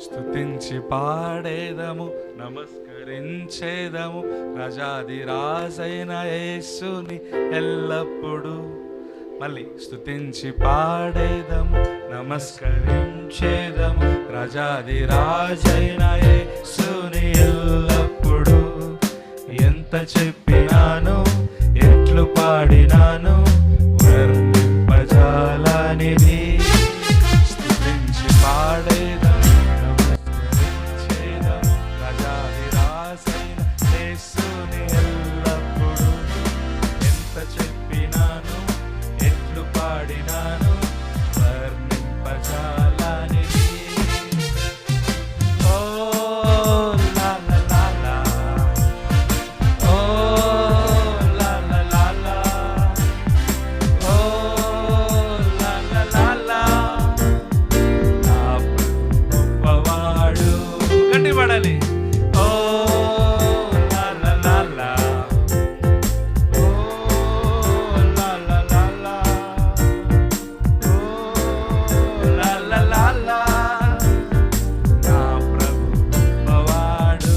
స్తుతించి పాడేదము, నమస్కరించేదము రాజాది రాజైన యేసుని ఎల్లప్పుడు. మళ్ళీ స్తుతించి పాడేదము, నమస్కరించేదము రాజాది రాజైన యేసుని ఎల్లప్పుడు. ఎంత చెప్పినాను, ఎట్లు పాడినాను, వర్ణింపజాలనిది. స్తుతించి పాడేదము, నమస్కరించేదము రాజాది రాజైన యేసుని ఎల్లప్పుడు. ఎంత చెప్పినాను, ఎట్లు పాడినాను, వర్ణింపజాలనిది. ఓ లా లా లా లా, ఓ లా లా లా లా, ఓ లా లా లా లా. నా గొప్పవాడు గట్టి పడాలి. ఓ లా లా లా లా, ఓ లా లా లా లా, ఓ లా లా లా లా. నా ప్రభు గొప్పవాడు.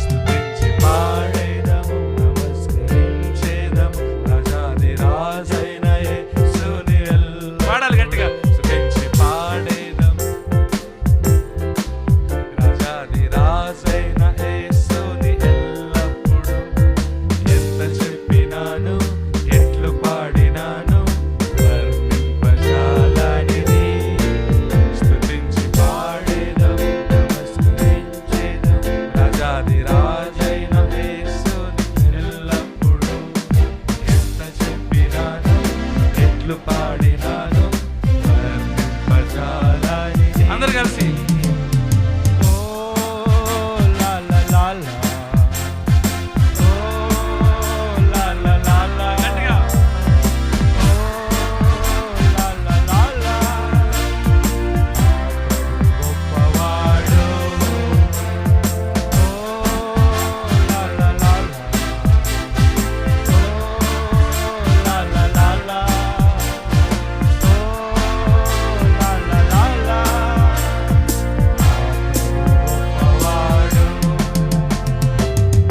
స్తుతించి పాడేదము, నమస్కరించేదము రాజాది రాజైన యేసుని పాడాలి గట్టిగా. స్తుతించి పాడేదము రాజాది రాజైన యేసుని ఎల్లప్పుడు. ఎంత చెప్పినాను, ఎట్లు పాడినాను, వర్ణింపజాలనిది. స్తుతించి పాడేదము, నమస్కరించేదము రాజాది రాజైన యేసుని ఎల్లప్పుడు. ఎంత చెప్పినాను, ఎట్లు పాడినాను, వర్ణింపజాలనిది. అందరు కలిసి